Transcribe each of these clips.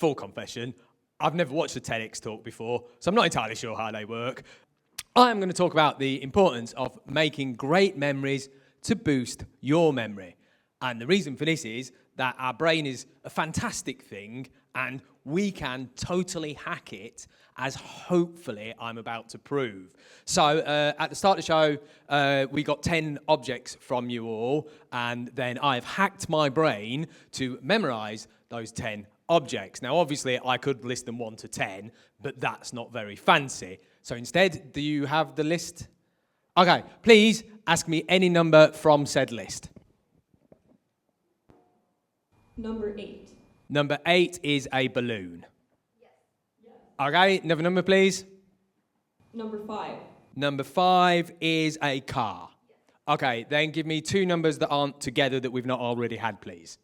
full confession, I've never watched a TEDx talk before, so I'm not entirely sure how they work. I am going to talk about the importance of making great memories to boost your memory. And the reason for this is that our brain is a fantastic thing and we can totally hack it, as hopefully I'm about to prove. So at the start of the show, we got 10 objects from you all, and then I've hacked my brain to memorize those 10 objects. Now, obviously, I could list them 1 to 10, but that's not very fancy. So instead, do you have the list? Okay, please ask me any number from said list. Number 8. Number 8 is a balloon. Yes. Okay, another number, please. Number 5. Number 5 is a car. Yes. Okay, then give me 2 numbers that aren't together that we've not already had, please.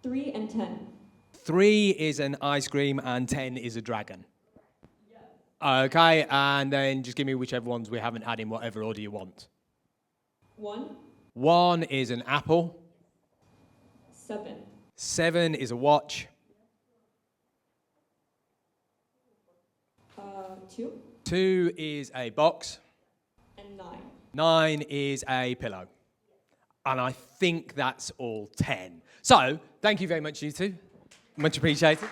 3 and 10. 3 is an ice cream and 10 is a dragon. Yes. Okay, and then just give me whichever ones we haven't had in whatever order you want. 1. 1 is an apple. 7. 7 is a watch. 2. 2 is a box. And 9. 9 is a pillow. And I think that's all 10. So, thank you very much, you two. Much appreciated.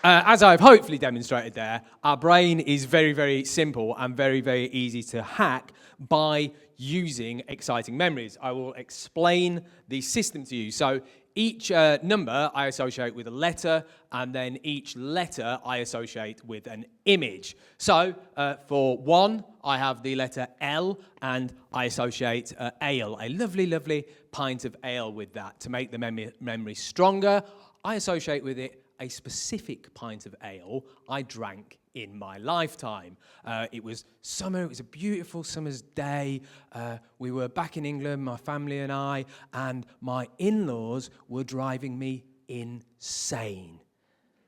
As I've hopefully demonstrated there, our brain is very, very simple and very, very easy to hack by using exciting memories. I will explain the system to you. So each number I associate with a letter, and then each letter I associate with an image. So for 1, I have the letter L, and I associate ale, a lovely, lovely pint of ale with that. To make the memory stronger, I associate with it a specific pint of ale I drank in my lifetime. It was summer, it was a beautiful summer's day. We were back in England, my family and I, and my in-laws were driving me insane.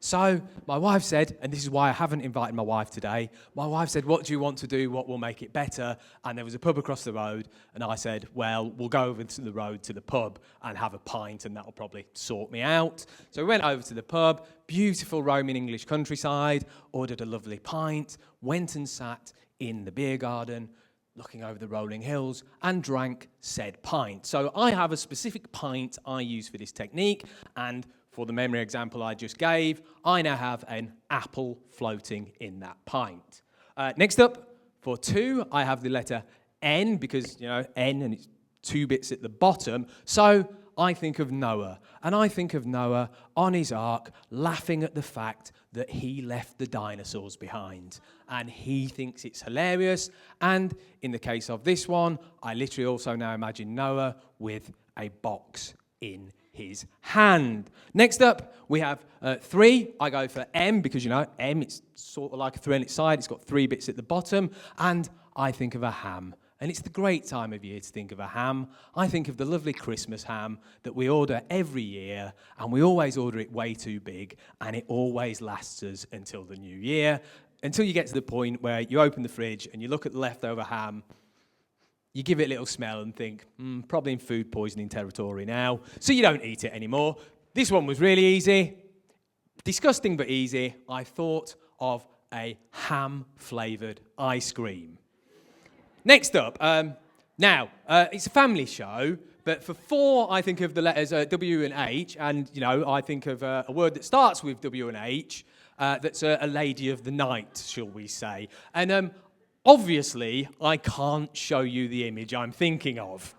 So my wife said, and this is why I haven't invited my wife today, my wife said, what do you want to do? What will make it better? And there was a pub across the road, and I said, well, we'll go over to the road to the pub and have a pint, and that'll probably sort me out. So we went over to the pub, beautiful Roman English countryside, ordered a lovely pint, went and sat in the beer garden, looking over the rolling hills, and drank said pint. So I have a specific pint I use for this technique, and for the memory example I just gave, I now have an apple floating in that pint. Next up, for 2, I have the letter N, because, N, and it's 2 bits at the bottom. So I think of Noah, and I think of Noah on his ark, laughing at the fact that he left the dinosaurs behind. And he thinks it's hilarious. And in the case of this one, I literally also now imagine Noah with a box in his hand. Next up, we have 3. I go for M because, M, it's sort of like a 3 on its side. It's got 3 bits at the bottom. And I think of a ham. And it's the great time of year to think of a ham. I think of the lovely Christmas ham that we order every year. And we always order it way too big. And it always lasts us until the new year. Until you get to the point where you open the fridge and you look at the leftover ham. You give it a little smell and think, probably in food poisoning territory now. So you don't eat it anymore. This one was really easy. Disgusting but easy. I thought of a ham-flavoured ice cream. Next up, now, it's a family show, but for 4, I think of the letters W and H, and, I think of a word that starts with W and H, that's a lady of the night, shall we say. And obviously, I can't show you the image I'm thinking of.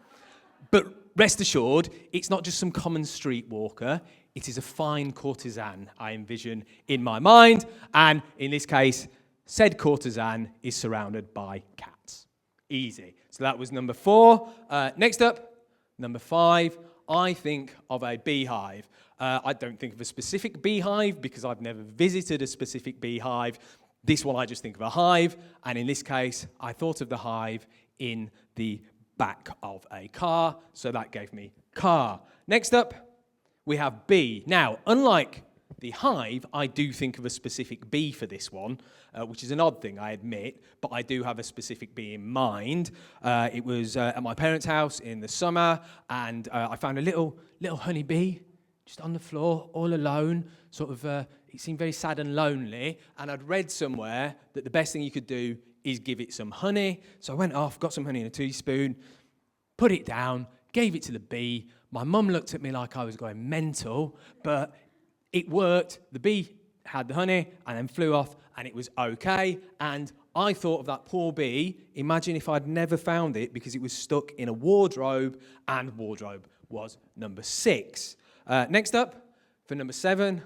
But rest assured, it's not just some common streetwalker. It is a fine courtesan I envision in my mind. And in this case, said courtesan is surrounded by cats. Easy. So that was number 4. Next up, number 5, I think of a beehive. I don't think of a specific beehive because I've never visited a specific beehive. This one, I just think of a hive, and in this case, I thought of the hive in the back of a car, so that gave me car. Next up, we have bee. Now, unlike the hive, I do think of a specific bee for this one, which is an odd thing, I admit, but I do have a specific bee in mind. It was at my parents' house in the summer, and I found a little honey bee just on the floor, all alone, sort of, it seemed very sad and lonely, and I'd read somewhere that the best thing you could do is give it some honey. So I went off, got some honey in a teaspoon, put it down, gave it to the bee. My mum looked at me like I was going mental, but it worked. The bee had the honey and then flew off, and it was okay. And I thought of that poor bee. Imagine if I'd never found it because it was stuck in a wardrobe, and wardrobe was number 6. Next up, for number 7,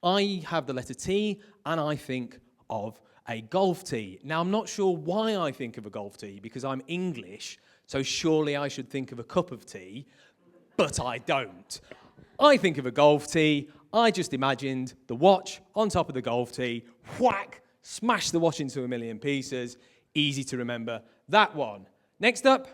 I have the letter T, and I think of a golf tee. Now, I'm not sure why I think of a golf tee, because I'm English, so surely I should think of a cup of tea, but I don't. I think of a golf tee. I just imagined the watch on top of the golf tee, whack, smash the watch into a million pieces. Easy to remember that one. Next up,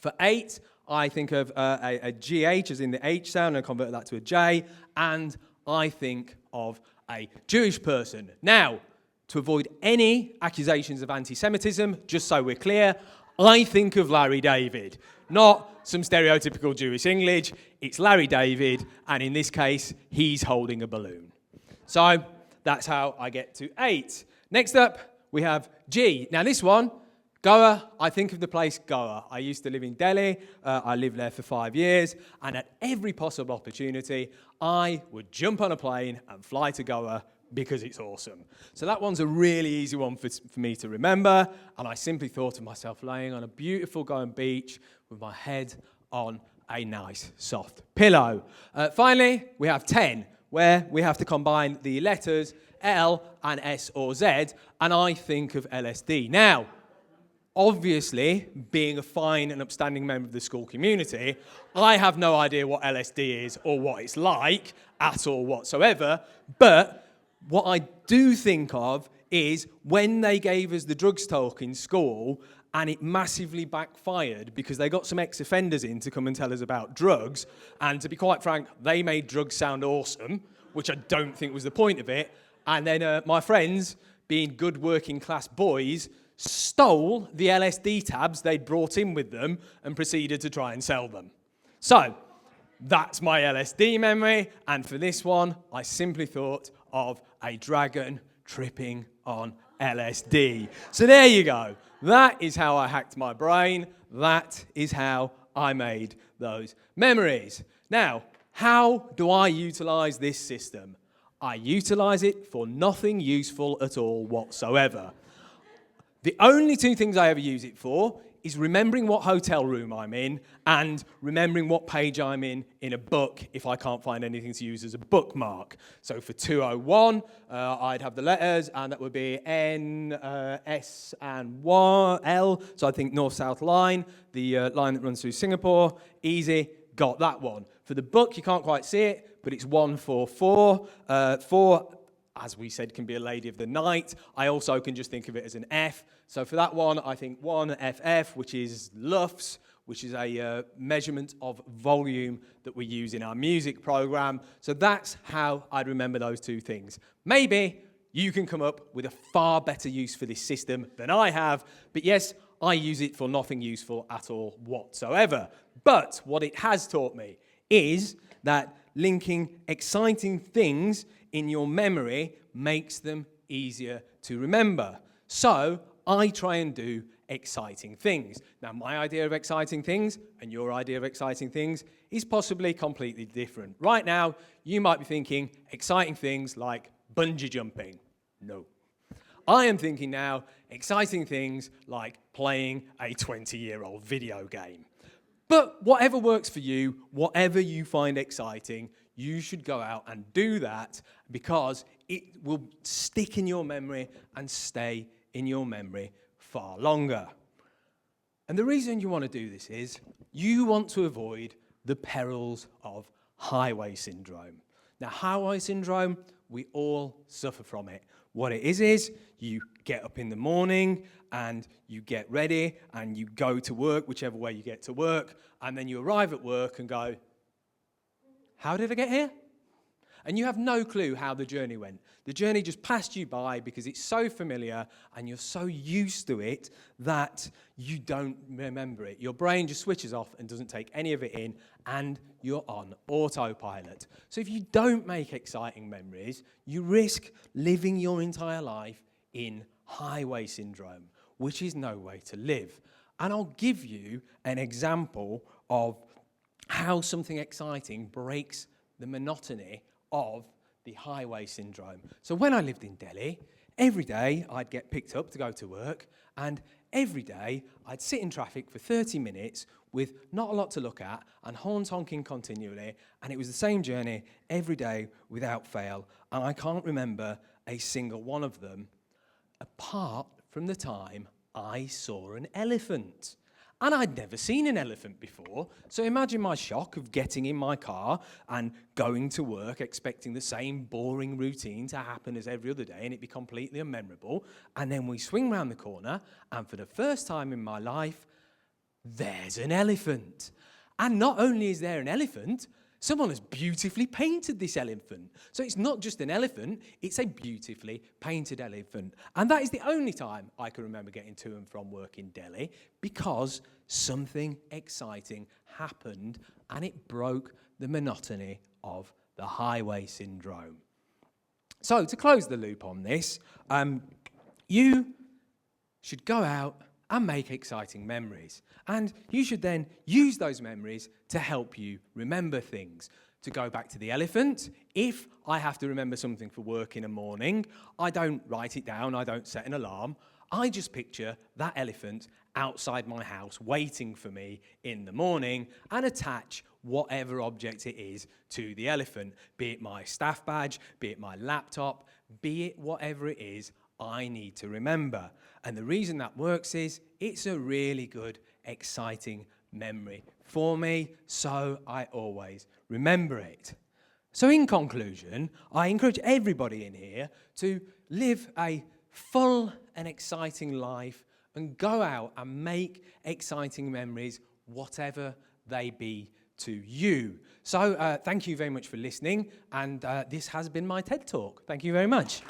for 8, I think of a GH, as in the H sound, and I convert that to a J, and I think of a Jewish person. Now, to avoid any accusations of anti-Semitism, just so we're clear, I think of Larry David, not some stereotypical Jewish English. It's Larry David, and in this case, he's holding a balloon. So that's how I get to 8. Next up, we have G. Now this one, Goa, I think of the place Goa. I used to live in Delhi. I lived there for 5 years, and at every possible opportunity, I would jump on a plane and fly to Goa because it's awesome. So that one's a really easy one for me to remember, and I simply thought of myself laying on a beautiful Goan beach with my head on a nice soft pillow. Finally, we have 10, where we have to combine the letters L and S or Z, and I think of LSD. Now, obviously, being a fine and upstanding member of the school community, I have no idea what LSD is or what it's like at all whatsoever, but what I do think of is when they gave us the drugs talk in school and it massively backfired because they got some ex-offenders in to come and tell us about drugs, and to be quite frank, they made drugs sound awesome, which I don't think was the point of it, and then my friends, being good working class boys, stole the LSD tabs they'd brought in with them and proceeded to try and sell them. So, that's my LSD memory, and for this one, I simply thought of a dragon tripping on LSD. So there you go. That is how I hacked my brain. That is how I made those memories. Now, how do I utilize this system? I utilize it for nothing useful at all whatsoever. The only 2 things I ever use it for is remembering what hotel room I'm in and remembering what page I'm in a book if I can't find anything to use as a bookmark. So for 201, I'd have the letters, and that would be N, S, and Y, L. So I think north-south line, the line that runs through Singapore. Easy, got that one. For the book, you can't quite see it, but it's 144. 4, as we said, can be a lady of the night. I also can just think of it as an F. So for that one, I think 1FF, which is LUFS, which is a measurement of volume that we use in our music program. So that's how I'd remember those 2 things. Maybe you can come up with a far better use for this system than I have, but yes, I use it for nothing useful at all whatsoever. But what it has taught me is that linking exciting things in your memory makes them easier to remember. So I try and do exciting things. Now, my idea of exciting things and your idea of exciting things is possibly completely different. Right now, you might be thinking exciting things like bungee jumping. No. I am thinking now exciting things like playing a 20-year-old video game. But whatever works for you, whatever you find exciting, you should go out and do that, because it will stick in your memory and stay in your memory far longer. And the reason you want to do this is you want to avoid the perils of highway syndrome. Now, highway syndrome, we all suffer from it. What it is you get up in the morning and you get ready and you go to work, whichever way you get to work, and then you arrive at work and go, how did I get here? and you have no clue how the journey went. The journey just passed you by because it's so familiar and you're so used to it that you don't remember it. Your brain just switches off and doesn't take any of it in, and you're on autopilot. So if you don't make exciting memories, you risk living your entire life in highway syndrome, which is no way to live. And I'll give you an example of how something exciting breaks the monotony of the highway syndrome. So when I lived in Delhi, every day I'd get picked up to go to work, and every day I'd sit in traffic for 30 minutes with not a lot to look at and horns honking continually, and it was the same journey every day without fail, and I can't remember a single one of them apart from the time I saw an elephant. And I'd never seen an elephant before, so imagine my shock of getting in my car and going to work expecting the same boring routine to happen as every other day and it be completely unmemorable. And then we swing round the corner, and for the first time in my life, there's an elephant. And not only is there an elephant, someone has beautifully painted this elephant. So it's not just an elephant, it's a beautifully painted elephant. And that is the only time I can remember getting to and from work in Delhi, because something exciting happened and it broke the monotony of the highway syndrome. So to close the loop on this, you should go out and make exciting memories. And you should then use those memories to help you remember things. To go back to the elephant, if I have to remember something for work in a morning, I don't write it down, I don't set an alarm. I just picture that elephant outside my house waiting for me in the morning and attach whatever object it is to the elephant, be it my staff badge, be it my laptop, be it whatever it is I need to remember. And the reason that works is it's a really good, exciting memory for me, so I always remember it. So in conclusion, I encourage everybody in here to live a full and exciting life and go out and make exciting memories, whatever they be to you. So thank you very much for listening, and this has been my TED Talk. Thank you very much.